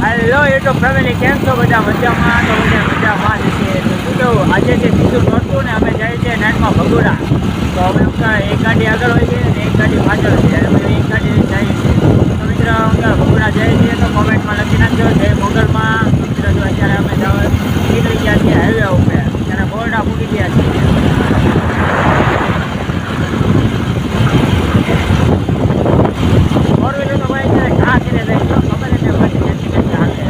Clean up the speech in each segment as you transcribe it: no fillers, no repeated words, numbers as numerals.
Hello YouTube family, કેમ છો બધા? મજામાં? તો બધા મજામાં જ છે. તો શું કહું, આજે છે બીજું નોટતું ને અમે જઈએ છીએ નાઇટમાં ભગુડા. તો અમે એક ગાડી આગળ હોય છે અને એક ગાડી પાછળ છે અને અમે એક ગાડી જઈએ છીએ. તો મિત્ર ભગુડા જઈએ છીએ તો કોમેન્ટમાં લખી નાખજો જય મોગલમાં. મિત્ર જો અત્યારે અમે નીકળી ગયા છીએ હાઈવે ઉપર, ત્યારે બોરડા મૂકી ગયા છીએ. ફોર વ્હીલર તો ભાઈ અત્યારે ઘા કરીને જાય તો ખબર જ નહીં પડતી કેટલી હાલે.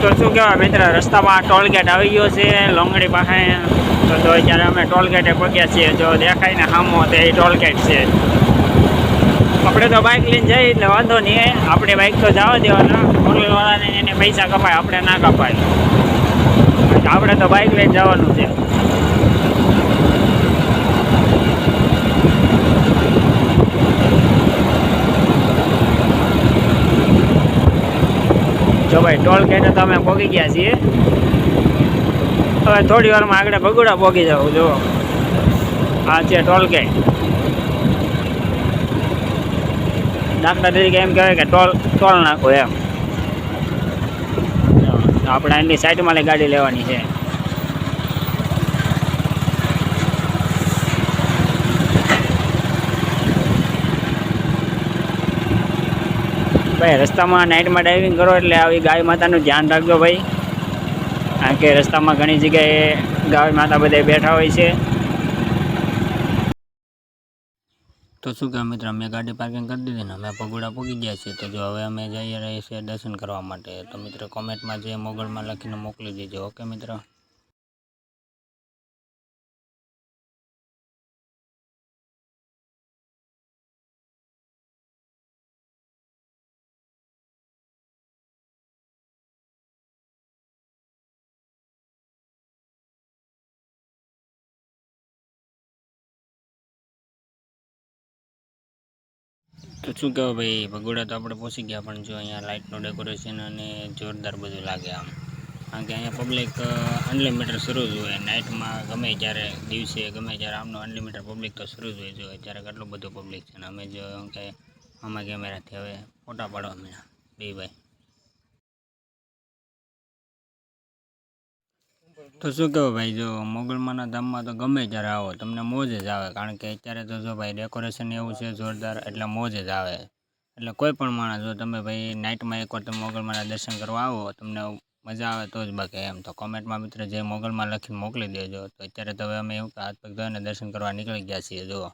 તો શું કહેવાય મિત્ર, રસ્તામાં ટોલગેટ આવી ગયો છે લોંગડી પાસે. તો અત્યારે અમે ટોલગેટે પગ્યા છીએ. જો દેખાય ને સામો તે ટોલગેટ છે. આપણે તો બાઇક લઈને જઈએ એટલે વાંધો નહીં, આપણે બાઇક તો જવા દેવાના. ફોર વ્હીલવાળાને એને પૈસા કપાય, આપણે ના કપાય. આપણે તો બાઇક લઈને જવાનું છે. જો ભાઈ ટોલ ગેટે તો અમે પહોંચી ગયા છીએ. હવે થોડી વારમાં આગળ ભગુડા પહોંચી જવું. જો આ છે ટોલ ગેટ. દાખલા તરીકે એમ કહેવાય કે ટોલ નાખો એમ. આપણે એની સાઈડમાં ગાડી લેવાની છે. ભાઈ રસ્તામાં નાઇટમાં ડ્રાઇવિંગ કરો એટલે આવી ગાય માતાનું ધ્યાન રાખજો ભાઈ, કારણ કે રસ્તામાં ઘણી જગ્યાએ ગાય માતા બધા બેઠા હોય છે. તો શું કહે મિત્ર, અમે ગાડી પાર્કિંગ કરી દીધી ને અમે ભગુડા પહોંચી ગયા છીએ. તો જો હવે અમે જઈ રહીએ છીએ દર્શન કરવા માટે. તો મિત્ર કોમેન્ટમાં જે મોગલમાં લખીને મોકલી દેજો. ઓકે મિત્ર. તો શું કહેવાય ભાઈ, ભગોડા તો આપણે પહોંચી ગયા, પણ જો અહીંયા લાઇટનું ડેકોરેશન અને જોરદાર બધું લાગે આમ. કારણ કે અહીંયા પબ્લિક અનલિમિટેડ શરૂ જ હોય નાઇટમાં, ગમે ત્યારે દિવસે ગમે ત્યારે આમનો અનલિમિટેડ પબ્લિક તો શરૂ જ હોય. જો અત્યારે કેટલું બધું પબ્લિક છે ને અમે જો કે આમાં કેમેરાથી હવે ફોટા પાડવા મળ્યા બે ભાઈ. તો શું કહો ભાઈ, જો મોગલમાના ધામમાં તો ગમે ત્યારે આવો તમને મોજ જ આવે, કારણ કે અત્યારે તો જો ભાઈ ડેકોરેશન એવું છે જોરદાર, એટલે મોજ જ આવે. એટલે કોઈ પણ માણસ જો તમે ભાઈ નાઇટમાં એકવાર તમે મોગલમાના દર્શન કરવા આવો, તમને મજા આવે તો જ બાકી એમ. તો કોમેન્ટમાં મિત્ર જે મોગલમાં લખીને મોકલી દેજો. તો અત્યારે તો હવે અમે એવું કે હાથ પગ ધોઈને દર્શન કરવા નીકળી ગયા છીએ. જુઓ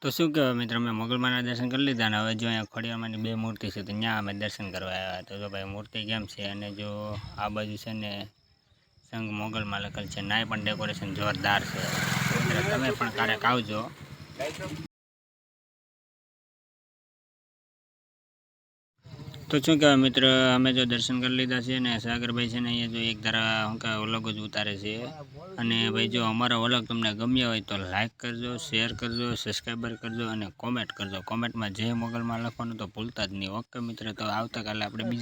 તો શું કહેવાય મિત્ર, અમે મોગલમાના દર્શન કરી લીધા અને હવે જો અહીંયા ખોડિયારમાંની બે મૂર્તિ છે તો ત્યાં અમે દર્શન કરવા આવ્યા. તો જો ભાઈ મૂર્તિ કેમ છે, અને જો આ બાજુ છે ને સંઘ મોગલમાં લખેલ છે, નાય પણ ડેકોરેશન જોરદાર છે. તમે પણ ક્યારેક આવજો. તો શું કહેવાય મિત્ર, અમે જો દર્શન કરી લીધા છે ને સાગરભાઈ છે ને અહીંયા જો એક ધારા શું કહેવાય વ્લોગ જ ઉતારે છે. અને ભાઈ જો અમારો વ્લોગ તમને ગમ્યો હોય તો લાઇક કરજો, શેર કરજો, સબસ્ક્રાઈબર કરજો અને કોમેન્ટ કરજો. કોમેન્ટમાં જે મોગલમાં લખવાનું તો ભૂલતા જ નહીં. ઓકે મિત્ર, તો આવતીકાલે આપણે બીજા